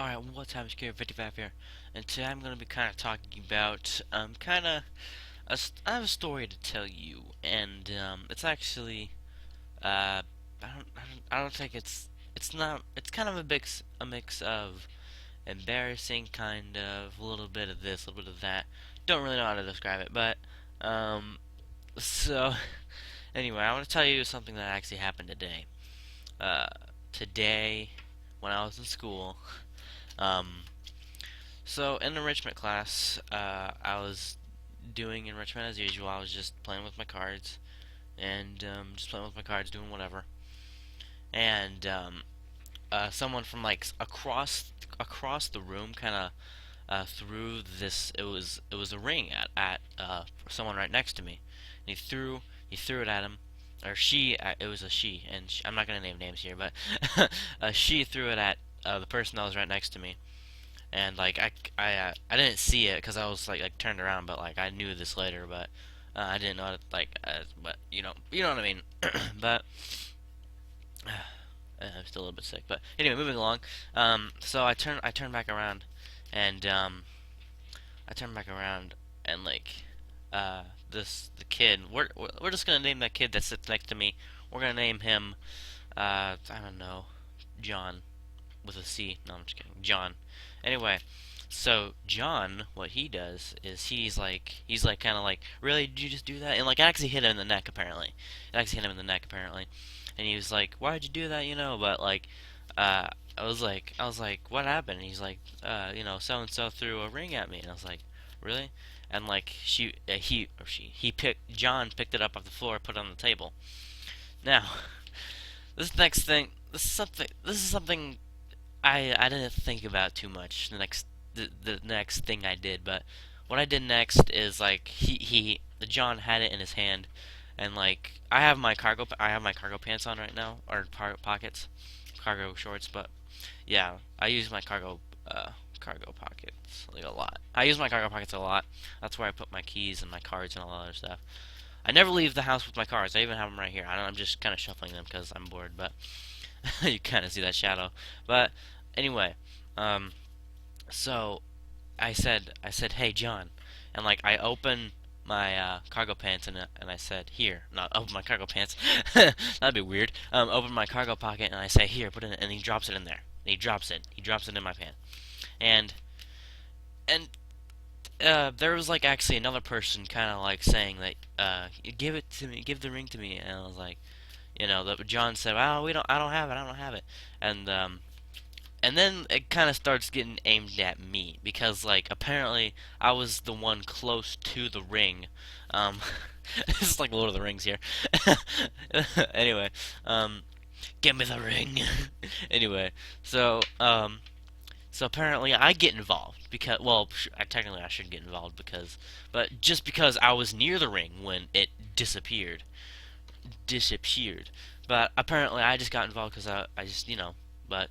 Alright, what's up, Scary 55 here, and today I'm going to be kind of talking about, I have a story to tell you, and, it's actually, I don't think it's not, it's kind of a mix of embarrassing, kind of, a little bit of this, a little bit of that, don't really know how to describe it, but, um, so, anyway, I want to tell you something that actually happened today. Uh, Today, when I was in school, um, So in enrichment class, I was doing enrichment as usual. I was just playing with my cards and just playing with my cards, doing whatever. And someone from like across the room kind of threw this. It was a ring at someone right next to me, and he threw it at him. Or she, it was a she, and I'm not gonna name names here, but she threw it at the person that was right next to me, and like I didn't see it because I was like turned around, but like I knew this later, but I didn't know it but you know what I mean. But I'm still a little bit sick. But anyway, moving along. So I turn back around, and I turn back around, and like the kid. We're just gonna name that kid that sits next to me. We're gonna name him I don't know, John with a C. No, I'm just kidding. John. Anyway, so John, what he does is he's like kind of like, really, did you just do that? And like, it actually hit him in the neck apparently. It actually hit him in the neck apparently, and he was like, why did you do that? But like, uh, I was like, what happened? And he's like, so and so threw a ring at me, and I was like, really? And like, he picked John picked it up off the floor, put it on the table. Now, this is something I didn't think about too much. The next thing I did, but what I did next is like the John had it in his hand, and like I have my cargo pants on right now, or pockets, cargo shorts. But yeah, I use my cargo pockets like a lot. I use my cargo pockets a lot. That's where I put my keys and my cards and all that other stuff. I never leave the house with my cards. I even have them right here. I'm just kind of shuffling them because I'm bored, but you kind of see that shadow. But anyway, um, so I said, hey John, and like I open my cargo pants, and I said, here, not open my cargo pants. That'd be weird. Open my cargo pocket, and I say, here, put it in, and he drops it in there. And he drops it. He drops it in my pants. And and there was like actually another person kind of like saying that, give it to me, give the ring to me, and I was like, that John said, "Oh, I don't have it, I don't have it," and and then it kind of starts getting aimed at me because like apparently I was the one close to the ring. Um, this is like Lord of the Rings here. Anyway, um, give me the ring. Anyway, so so apparently I get involved because, well, technically I should get involved but just because I was near the ring when it disappeared. But apparently I just got involved because I just, but,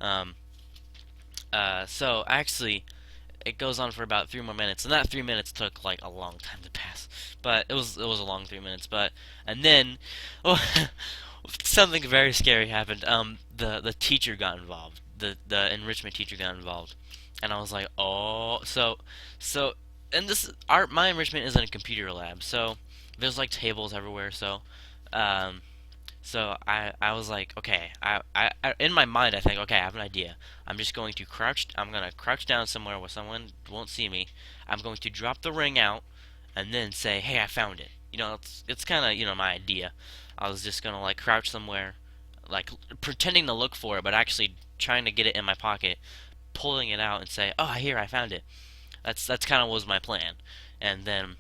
um, so actually it goes on for about 3 more minutes, and that 3 minutes took like a long time to pass. But it was a long 3 minutes. But and then, oh, something very scary happened. The teacher got involved. The enrichment teacher got involved, and I was like, oh, so, and my enrichment is in a computer lab, so there's like tables everywhere. Um, so I was like, okay, in my mind I think, okay, I have an idea. I'm gonna crouch down somewhere where someone won't see me. I'm going to drop the ring out, and then say, hey, I found it. It's kind of my idea. I was just gonna like crouch somewhere, like pretending to look for it, but actually trying to get it in my pocket, pulling it out, and say, oh, here, I found it. That's kind of was my plan, and then,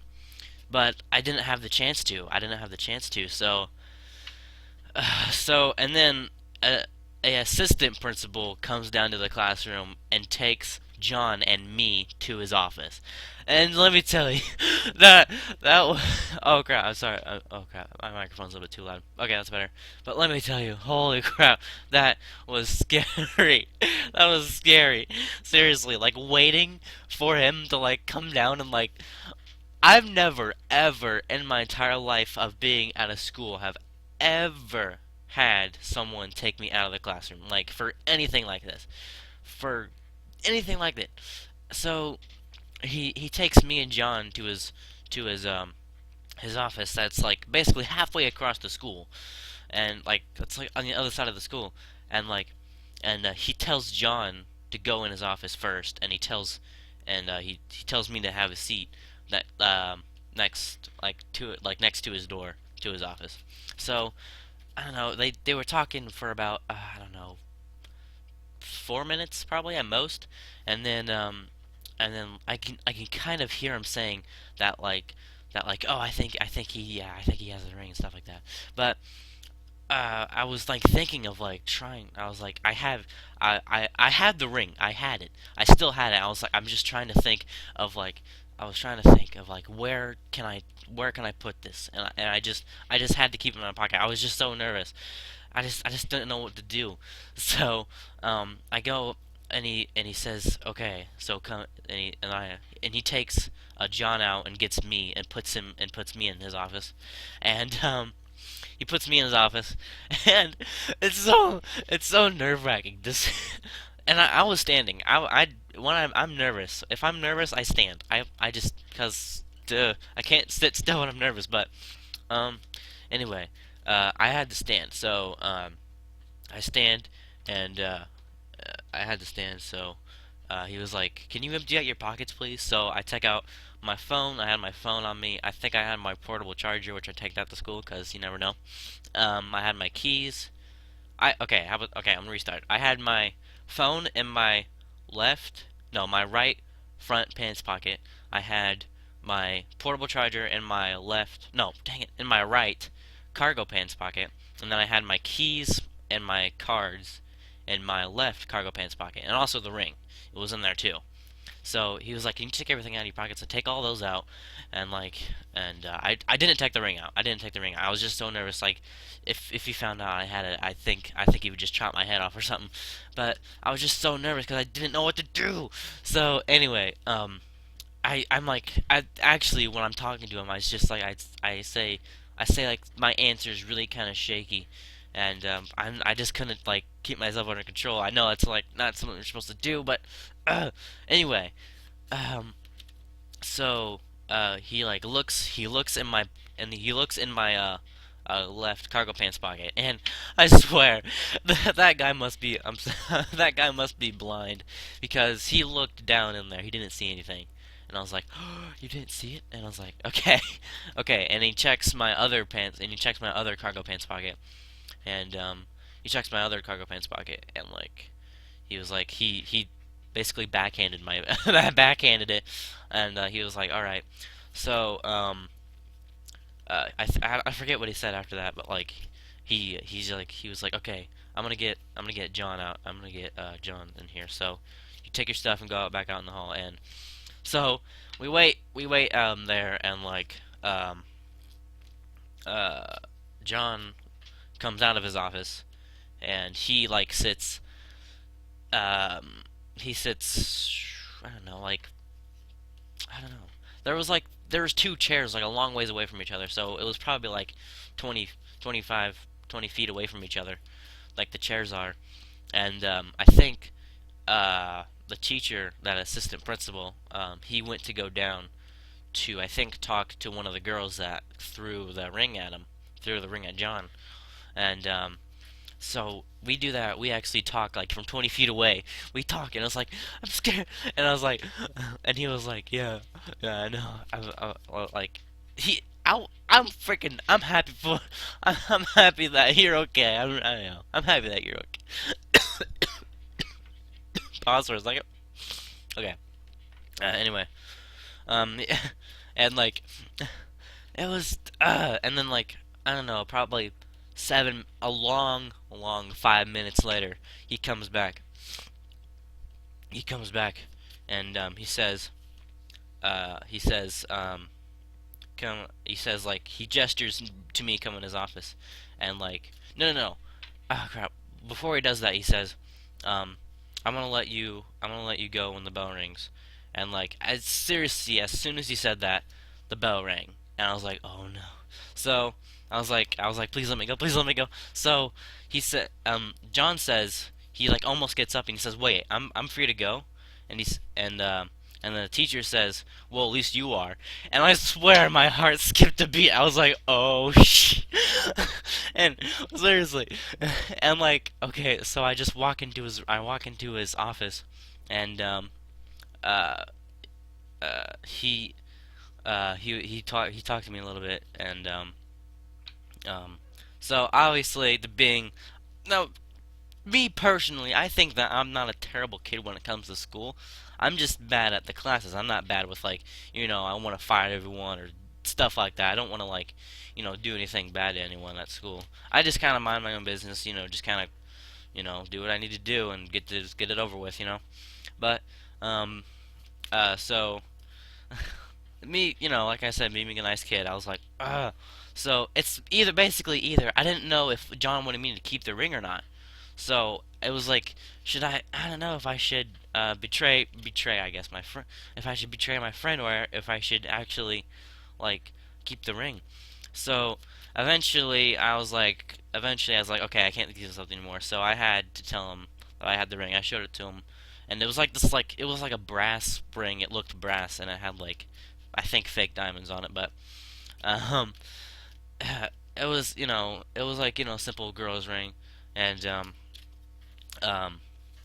but I didn't have the chance to. I didn't have the chance to. And then a assistant principal comes down to the classroom and takes John and me to his office. And let me tell you, that was, oh crap, I'm sorry. Oh crap, my microphone's a little bit too loud. Okay, that's better. But let me tell you, holy crap, that was scary. That was scary. Seriously, like waiting for him to like come down and like, I've never ever in my entire life of being at a school have ever had someone take me out of the classroom, like for anything like this. for anything like that. So he takes me and John to his office that's like basically halfway across the school, and like it's like on the other side of the school, and like he tells John to go in his office first, and he tells me to have a seat that next to his door to his office. So I don't know. They were talking for about I don't know 4 minutes probably at most, and then I can kind of hear him saying that like oh I think he has a ring and stuff like that. But I was like thinking of like trying. I was like, I had the ring. I had it. I still had it. I was like, I'm just trying to think of like, I was trying to think of like, where can I put this? And I just had to keep it in my pocket. I was just so nervous. I just didn't know what to do. So, I go and he says, okay, so come, and he takes John out and gets me and puts me in his office, and he puts me in his office, and it's so nerve wracking. This, and I was standing. When I'm nervous. If I'm nervous, I stand. I just because I can't sit still when I'm nervous. But um, anyway, I had to stand. So I stand, and I had to stand. So he was like, "Can you empty out your pockets, please?" So I took out my phone. I had my phone on me. I think I had my portable charger, which I take out to school because you never know. I had my keys. Okay, I'm gonna restart. I had my phone in my left, no, my right front pants pocket. I had my portable charger in my left, no, dang it, in my right cargo pants pocket, and then I had my keys and my cards in my left cargo pants pocket, and also the ring. It was in there too. So he was like, "Can you take everything out of your pockets?" So take all those out, and I didn't take the ring out. I didn't take the ring out. I was just so nervous. Like, if he found out I had it, I think he would just chop my head off or something. But I was just so nervous because I didn't know what to do. So anyway, I'm like I actually when I'm talking to him, I just like I say like my answer is really kind of shaky, and I just couldn't like keep myself under control. I know it's like not something you're supposed to do, but uh, anyway, um, so he looks in my left cargo pants pocket, and I swear that guy must be that guy must be blind because he looked down in there. He didn't see anything. And I was like, oh, "You didn't see it?" And I was like, "Okay, okay." And he checks my other pants, and he checks my other cargo pants pocket, and he checks my other cargo pants pocket, and like he was like he basically backhanded my backhanded it, and he was like, "All right." So I forget what he said after that, but like he was like, "Okay, I'm gonna get John out. I'm gonna get John in here. So you take your stuff and go out back out in the hall." And so we wait there, and like uh John comes out of his office, and he sits I don't know like I don't know. There was two chairs like a long ways away from each other, so it was probably like 20, 25, 20 feet away from each other, like the chairs are. And I think the teacher, that assistant principal, he went to go down to I think talk to one of the girls that threw the ring at John, and so we do that. We actually talk like from 20 feet away. We talk, and I was like, "I'm scared," and I was like, and he was like, "Yeah, yeah, I know." Like he, I'm freaking, I'm happy for, I'm happy that you're okay. I know, I'm happy that you're okay. Pause for a second. Okay. Anyway, yeah, and like it was, and then like I don't know, probably a long 5 minutes later, he comes back. He comes back, and he says, come. He says like he gestures to me, come in his office, and like, no, no, no, oh crap. Before he does that, he says, um, I'm gonna let you go when the bell rings, and like, as seriously, as soon as he said that, the bell rang, and I was like, oh no. So I was like, please let me go, please let me go. So John says he like almost gets up and he says, "Wait, I'm free to go," and and the teacher says, "Well, at least you are." And I swear my heart skipped a beat. I was like, "Oh sh!" And seriously, and like, okay, so I walk into his office, and uh, he he talked to me a little bit, and um, so obviously the being no me personally, I think that I'm not a terrible kid when it comes to school. I'm just bad at the classes. I'm not bad with like, I want to fight everyone or stuff like that. I don't want to like, do anything bad to anyone at school. I just kind of mind my own business, just kind of, do what I need to do and get it over with, But um so me, like I said, me being a nice kid, I was like, So it's basically either I didn't know if John wanted me to keep the ring or not. So it was like, should I don't know if I should betray, I guess, my friend, if I should betray my friend or if I should actually, like, keep the ring. So eventually I was like, okay, I can't do this anymore. So I had to tell him that I had the ring. I showed it to him, and it was like this, like, it was like a brass ring. It looked brass, and it had, like, I think fake diamonds on it, but, um, it was, it was like, simple girl's ring, and, um,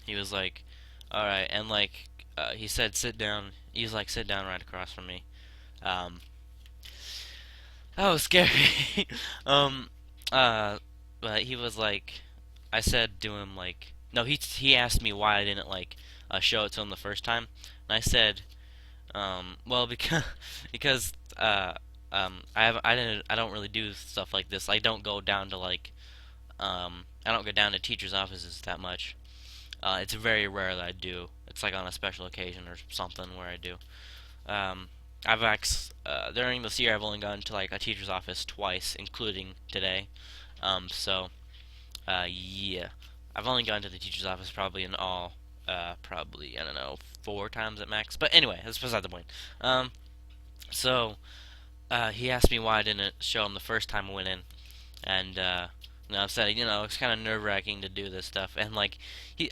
he was like, all right, and like, he said, sit down. He was like, sit down right across from me. Um, that was scary. um, uh, but he was like, I said to him like, no, he asked me why I didn't like show it to him the first time, and I said, well, because because I don't really do stuff like this. I don't go down to like I don't go down to teachers' offices that much. It's very rare that I do. It's like on a special occasion or something where I do. Um, during this year I've only gone to like a teacher's office twice, including today. So yeah, I've only gone to the teacher's office probably in all, probably I don't know 4 times at max. But anyway, that's beside the point. Um, so he asked me why I didn't show him the first time I went in, and I said, it's kind of nerve-wracking to do this stuff, and like,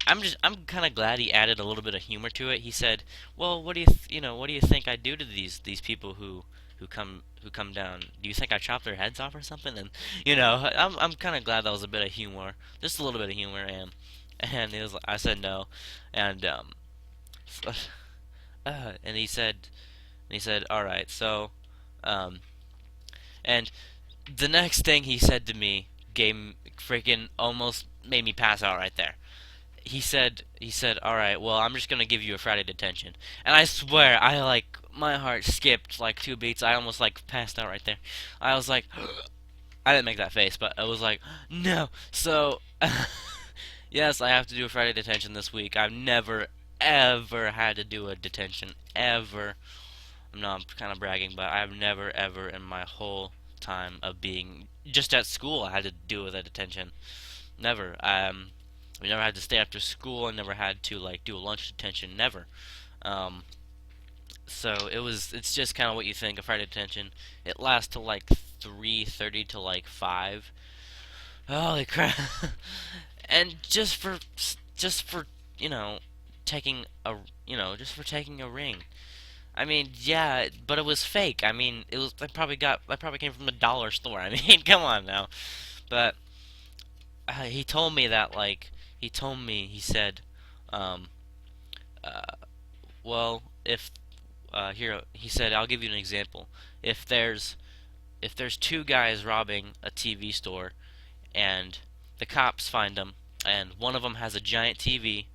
I'm kind of glad he added a little bit of humor to it. He said, "Well, what do you think I do to these people who come down? Do you think I chop their heads off or something?" And I'm kind of glad that was a bit of humor, just a little bit of humor, and I said no, and and he said, "All right, so." Um, and the next thing he said to me gave freaking almost made me pass out right there. He said, "All right, well, I'm just gonna give you a Friday detention." And I swear, I like my heart skipped like 2 beats. I almost like passed out right there. I was like, I didn't make that face, but I was like, no. So, yes, I have to do a Friday detention this week. I've never ever had to do a detention ever. No, I'm kind of bragging, but I've never ever in my whole time of being just at school I had to deal with a detention. Never. We never had to stay after school. I never had to like do a lunch detention. Never. Um, so it's just kind of what you think of Friday detention. It lasts till like 3:30 to like 5. Holy crap! And just for you know taking a just for taking a ring. I mean, yeah, but it was fake. I mean, I probably came from a dollar store. I mean, come on now. But he told me that like he said, um, uh, well, if here he said I'll give you an example. If there's 2 guys robbing a TV store and the cops find them and one of them has a giant TV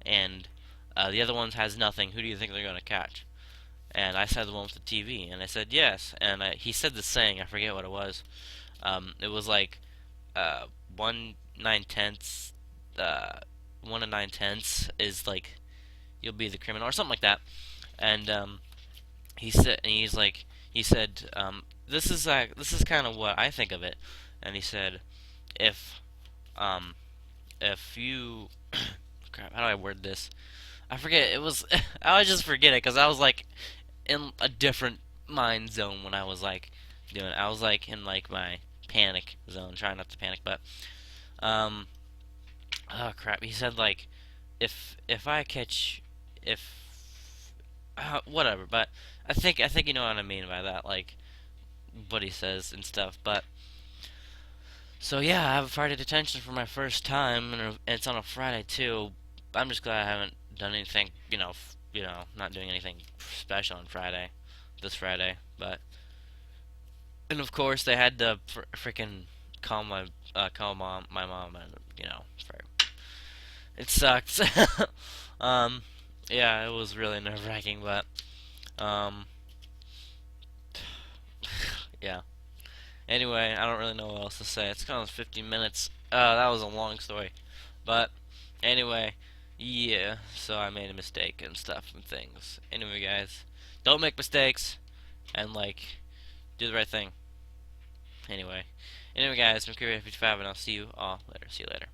and the other one has nothing, who do you think they're gonna catch? And I said the one with the TV, and I said yes. And he said the saying, I forget what it was. It was like uh, 1/9 tenths, 1 and 9 tenths is like you'll be the criminal or something like that. And he said, this is kind of what I think of it. And he said, if um, if you, crap, how do I word this? I forget. It was I always just forget it because I was like in a different mind zone when I was like doing it. I was like in like my panic zone, trying not to panic. But um, oh crap, he said like if I catch if whatever, but I think you know what I mean by that, like what he says and stuff. But so yeah, I have a Friday detention for my first time, and it's on a Friday too. I'm just glad I haven't done anything, not doing anything special on Friday, this Friday. But and of course they had to freaking call my mom, and it sucked. um, yeah, it was really nerve wracking, but um, yeah. Anyway, I don't really know what else to say. It's kind of 15 minutes. That was a long story. But anyway, yeah, so I made a mistake and stuff and things. Anyway, guys, don't make mistakes and like do the right thing. Anyway, guys, I'm Curious 55 and I'll see you all later. See you later.